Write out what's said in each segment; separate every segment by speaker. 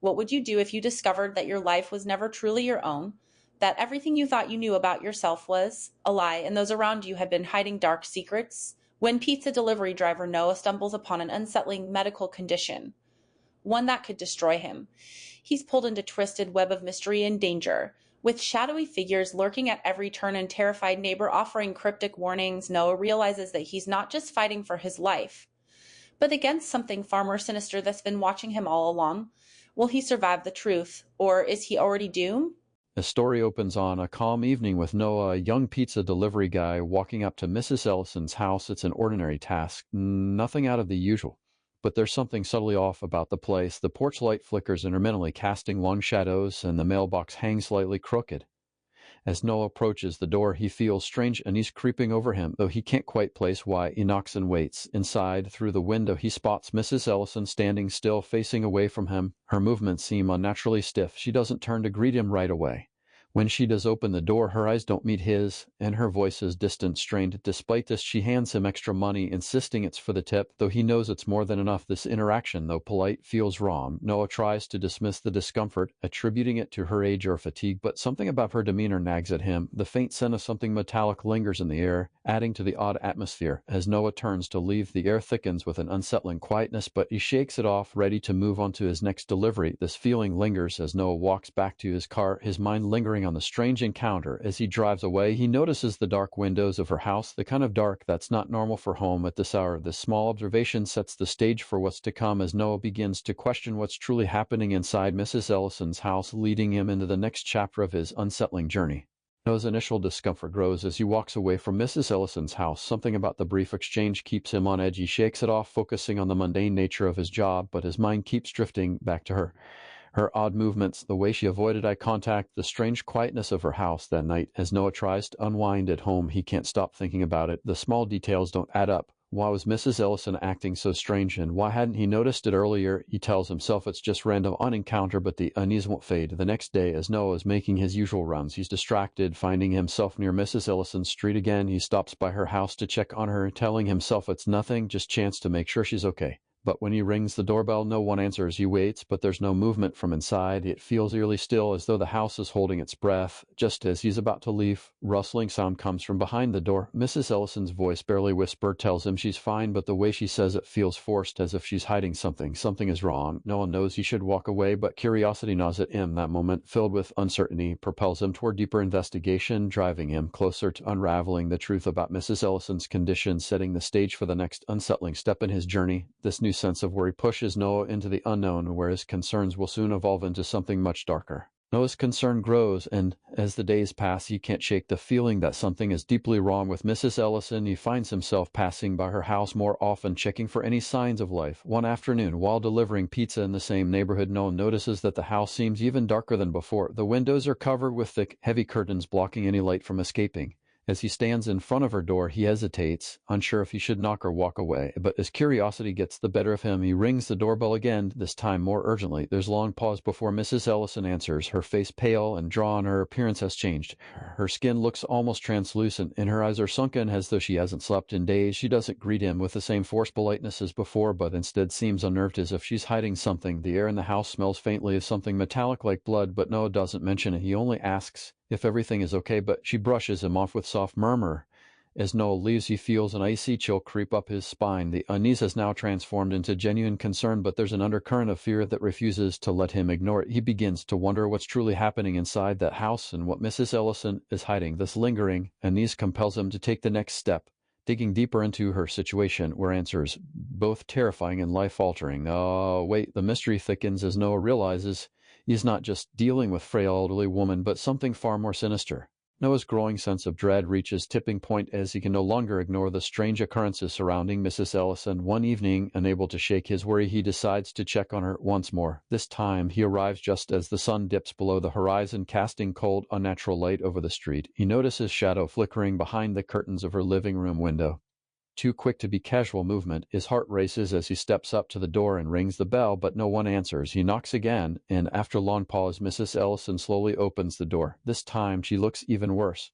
Speaker 1: What would you do if you discovered that your life was never truly your own, that everything you thought you knew about yourself was a lie, and those around you had been hiding dark secrets? When pizza delivery driver Noah stumbles upon an unsettling medical condition, one that could destroy him, he's pulled into a twisted web of mystery and danger. With shadowy figures lurking at every turn and terrified neighbor offering cryptic warnings, Noah realizes that he's not just fighting for his life, but against something far more sinister that's been watching him all along. Will he survive the truth, or is he already doomed?
Speaker 2: The story opens on a calm evening with Noah, a young pizza delivery guy, walking up to Mrs. Ellison's house. It's an ordinary task, nothing out of the usual. But there's something subtly off about the place. The porch light flickers intermittently, casting long shadows, and the mailbox hangs slightly crooked. As Noah approaches the door, he feels strange unease creeping over him, though he can't quite place why. He knocks and waits. Inside, through the window, he spots Mrs. Ellison standing still, facing away from him. Her movements seem unnaturally stiff. She doesn't turn to greet him right away. When she does open the door, her eyes don't meet his, and her voice is distant, strained. Despite this, she hands him extra money, insisting it's for the tip, though he knows it's more than enough. This interaction, though polite, feels wrong. Noah tries to dismiss the discomfort, attributing it to her age or fatigue, but something about her demeanor nags at him. The faint scent of something metallic lingers in the air, adding to the odd atmosphere. As Noah turns to leave, the air thickens with an unsettling quietness, but he shakes it off, ready to move on to his next delivery. This feeling lingers as Noah walks back to his car, his mind lingering on the strange encounter. As he drives away, he notices the dark windows of her house, the kind of dark that's not normal for home at this hour. This small observation sets the stage for what's to come as Noah begins to question what's truly happening inside Mrs. Ellison's house, leading him into the next chapter of his unsettling journey. Noah's initial discomfort grows as he walks away from Mrs. Ellison's house. Something about the brief exchange keeps him on edge. He shakes it off, focusing on the mundane nature of his job, but his mind keeps drifting back to her. Her odd movements, the way she avoided eye contact, the strange quietness of her house that night. As Noah tries to unwind at home, he can't stop thinking about it. The small details don't add up. Why was Mrs. Ellison acting so strange, and why hadn't he noticed it earlier? He tells himself it's just random encounter, but the unease won't fade. The next day, as Noah is making his usual rounds, he's distracted, finding himself near Mrs. Ellison's street again. He stops by her house to check on her, telling himself it's nothing, just chance to make sure she's okay. But when he rings the doorbell, no one answers. He waits, but there's no movement from inside. It feels eerily still, as though the house is holding its breath. Just as he's about to leave, rustling sound comes from behind the door. Mrs. Ellison's voice, barely whispered, tells him she's fine, but the way she says it feels forced, as if she's hiding something. Something is wrong. No one knows he should walk away, but curiosity gnaws at him. That moment, filled with uncertainty, propels him toward deeper investigation, driving him closer to unraveling the truth about Mrs. Ellison's condition, setting the stage for the next unsettling step in his journey. This new sense of worry pushes Noah into the unknown, where his concerns will soon evolve into something much darker. Noah's concern grows, and as the days pass, he can't shake the feeling that something is deeply wrong with Mrs. Ellison. He finds himself passing by her house more often, checking for any signs of life. One afternoon, while delivering pizza in the same neighborhood, Noah notices that the house seems even darker than before. The windows are covered with thick, heavy curtains, blocking any light from escaping. As he stands in front of her door, he hesitates, unsure if he should knock or walk away. But as curiosity gets the better of him, he rings the doorbell again, this time more urgently. There's a long pause before Mrs. Ellison answers, her face pale and drawn. Her appearance has changed. Her skin looks almost translucent, and her eyes are sunken as though she hasn't slept in days. She doesn't greet him with the same forced politeness as before, but instead seems unnerved, as if she's hiding something. The air in the house smells faintly of something metallic like blood, but Noah doesn't mention it. He only asks if everything is okay, but she brushes him off with soft murmur. As Noah leaves, he feels an icy chill creep up his spine. The unease has now transformed into genuine concern, but there's an undercurrent of fear that refuses to let him ignore it. He begins to wonder what's truly happening inside that house and what Mrs. Ellison is hiding. This lingering unease compels him to take the next step, digging deeper into her situation, where answers, both terrifying and life-altering. Oh, wait, the mystery thickens as Noah realizes he's not just dealing with a frail elderly woman, but something far more sinister. Noah's growing sense of dread reaches tipping point as he can no longer ignore the strange occurrences surrounding Mrs. Ellison. One evening, unable to shake his worry, he decides to check on her once more. This time, he arrives just as the sun dips below the horizon, casting cold, unnatural light over the street. He notices shadow flickering behind the curtains of her living room window. Too quick to be casual movement, his heart races as he steps up to the door and rings the bell, but no one answers. He knocks again, and after a long pause, Mrs. Ellison slowly opens the door. This time, she looks even worse.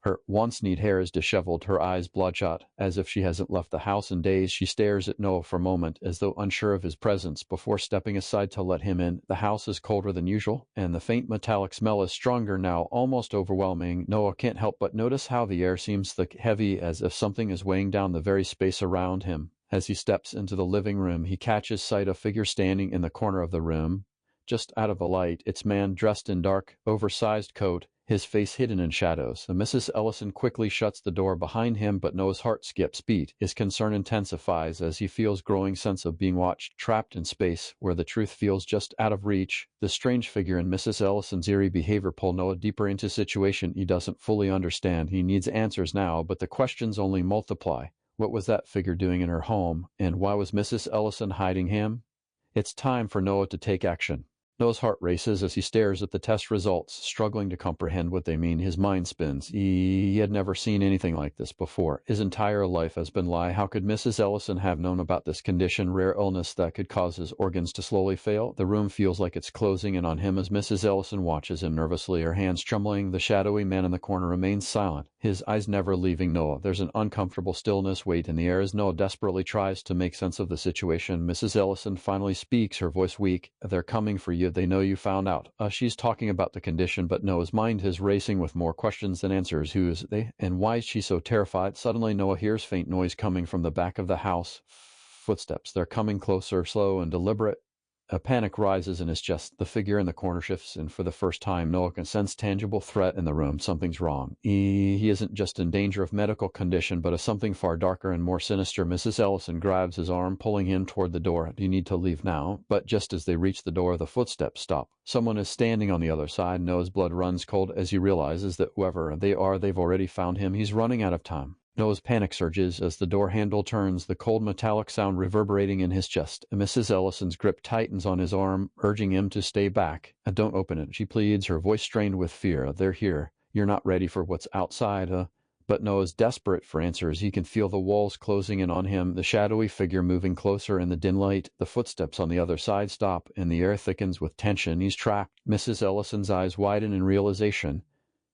Speaker 2: Her once neat hair is disheveled, her eyes bloodshot, as if she hasn't left the house in days. She stares at Noah for a moment, as though unsure of his presence, before stepping aside to let him in. The house is colder than usual, and the faint metallic smell is stronger now, almost overwhelming. Noah can't help but notice how the air seems thick, heavy, as if something is weighing down the very space around him. As he steps into the living room, he catches sight of a figure standing in the corner of the room. Just out of the light, it's a man dressed in dark, oversized coat, his face hidden in shadows. Mrs. Ellison quickly shuts the door behind him, but Noah's heart skips beat. His concern intensifies as he feels growing sense of being watched, trapped in space where the truth feels just out of reach. The strange figure and Mrs. Ellison's eerie behavior pull Noah deeper into a situation he doesn't fully understand. He needs answers now, but the questions only multiply. What was that figure doing in her home, and why was Mrs. Ellison hiding him? It's time for Noah to take action. Noah's heart races as he stares at the test results, struggling to comprehend what they mean. His mind spins. He had never seen anything like this before. His entire life has been a lie. How could Mrs. Ellison have known about this condition, rare illness that could cause his organs to slowly fail? The room feels like it's closing in on him as Mrs. Ellison watches him nervously, her hands trembling. The shadowy man in the corner remains silent, his eyes never leaving Noah. There's an uncomfortable stillness, weight in the air as Noah desperately tries to make sense of the situation. Mrs. Ellison finally speaks, her voice weak. "They're coming for you. They know you found out." She's talking about the condition, but Noah's mind is racing with more questions than answers. Who is they? And why is she so terrified? Suddenly, Noah hears faint noise coming from the back of the house. Footsteps. They're coming closer, slow and deliberate. A panic rises in his chest. The figure in the corner shifts, and for the first time, Noah can sense tangible threat in the room. Something's wrong. He isn't just in danger of medical condition, but of something far darker and more sinister. Mrs. Ellison grabs his arm, pulling him toward the door. "You need to leave now." But just as they reach the door, the footsteps stop. Someone is standing on the other side. Noah's blood runs cold as he realizes that whoever they are, they've already found him. He's running out of time. Noah's panic surges as the door handle turns, the cold metallic sound reverberating in his chest. Mrs. Ellison's grip tightens on his arm, urging him to stay back. "Don't open it," she pleads, her voice strained with fear. "They're here. You're not ready for what's outside." But Noah's desperate for answers. He can feel the walls closing in on him, the shadowy figure moving closer in the dim light. The footsteps on the other side stop, and the air thickens with tension. He's trapped. Mrs. Ellison's eyes widen in realization.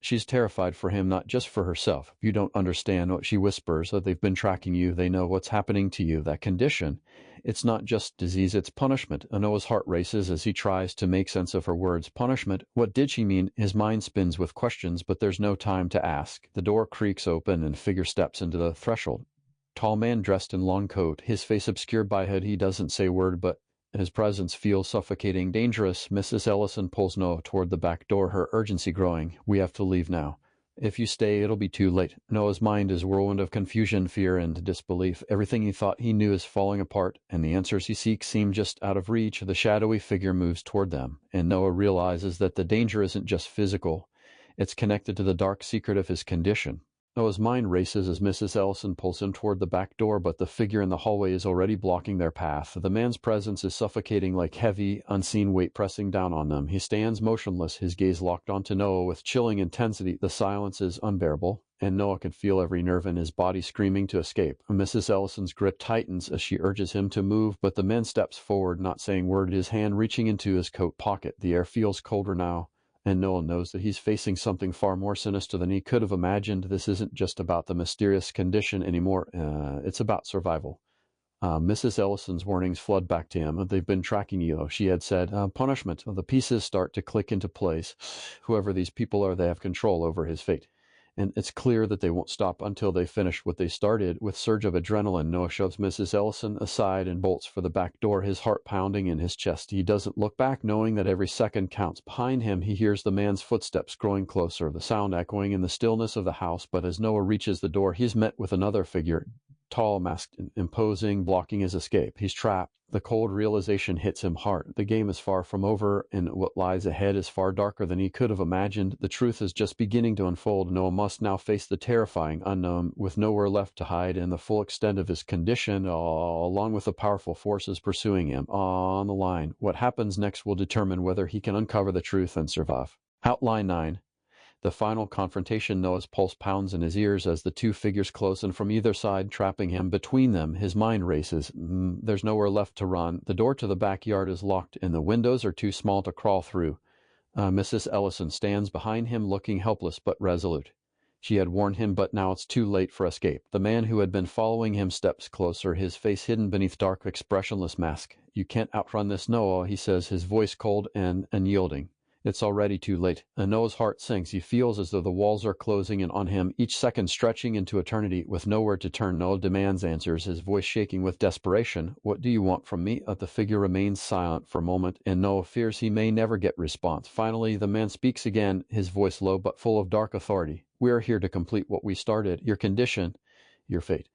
Speaker 2: She's terrified for him, not just for herself. "You don't understand," what she whispers. "They've been tracking you. They know what's happening to you. That condition, it's not just disease, it's punishment." Noah's heart races as he tries to make sense of her words. Punishment? What did she mean? His mind spins with questions, but there's no time to ask. The door creaks open and a figure steps into the threshold. Tall man dressed in long coat, his face obscured by hood. He doesn't say a word, but his presence feels suffocating, dangerous. Mrs. Ellison pulls Noah toward the back door, her urgency growing. "We have to leave now. If you stay, it'll be too late." Noah's mind is a whirlwind of confusion, fear, and disbelief. Everything he thought he knew is falling apart, and the answers he seeks seem just out of reach. The shadowy figure moves toward them, and Noah realizes that the danger isn't just physical. It's connected to the dark secret of his condition. Noah's mind races as Mrs. Ellison pulls him toward the back door, but the figure in the hallway is already blocking their path. The man's presence is suffocating, like heavy, unseen weight pressing down on them. He stands motionless, his gaze locked onto Noah with chilling intensity. The silence is unbearable, and Noah can feel every nerve in his body screaming to escape. Mrs. Ellison's grip tightens as she urges him to move, but the man steps forward, not saying a word, his hand reaching into his coat pocket. The air feels colder now, and Noah knows that he's facing something far more sinister than he could have imagined. This isn't just about the mysterious condition anymore. It's about survival. Mrs. Ellison's warnings flood back to him. "They've been tracking you," she had said. Punishment. The pieces start to click into place. Whoever these people are, they have control over his fate. And it's clear that they won't stop until they finish what they started. With surge of adrenaline, Noah shoves Mrs. Ellison aside and bolts for the back door, his heart pounding in his chest. He doesn't look back, knowing that every second counts. Behind him, he hears the man's footsteps growing closer, the sound echoing in the stillness of the house. But as Noah reaches the door, he's met with another figure, tall, masked, imposing, blocking his escape. He's trapped. The cold realization hits him hard. The game is far from over, and what lies ahead is far darker than he could have imagined. The truth is just beginning to unfold. Noah must now face the terrifying unknown, with nowhere left to hide, and the full extent of his condition, along with the powerful forces pursuing him, on the line. What happens next will determine whether he can uncover the truth and survive. Outline 9. The final confrontation. Noah's pulse pounds in his ears as the two figures close in from either side, trapping him. Between them, his mind races. There's nowhere left to run. The door to the backyard is locked, and the windows are too small to crawl through. Mrs. Ellison stands behind him, looking helpless but resolute. She had warned him, but now it's too late for escape. The man who had been following him steps closer, his face hidden beneath dark, expressionless mask. "You can't outrun this, Noah," he says, his voice cold and unyielding. It's already too late. And Noah's heart sinks. He feels as though the walls are closing in on him, each second stretching into eternity. With nowhere to turn, Noah demands answers, his voice shaking with desperation. "What do you want from me?" The figure remains silent for a moment, and Noah fears he may never get response. Finally, the man speaks again, his voice low but full of dark authority. "We are here to complete what we started. Your condition, your fate."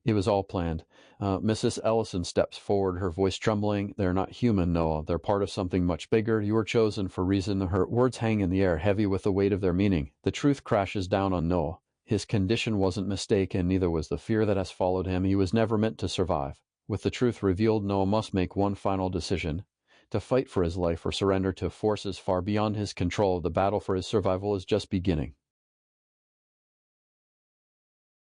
Speaker 2: It was all planned. Mrs. Ellison steps forward, her voice trembling. "They're not human, Noah. They're part of something much bigger. You were chosen for reason." Her words hang in the air, heavy with the weight of their meaning. The truth crashes down on Noah. His condition wasn't mistake, and neither was the fear that has followed him. He was never meant to survive. With the truth revealed, Noah must make one final decision: to fight for his life or surrender to forces far beyond his control. The battle for his survival is just beginning.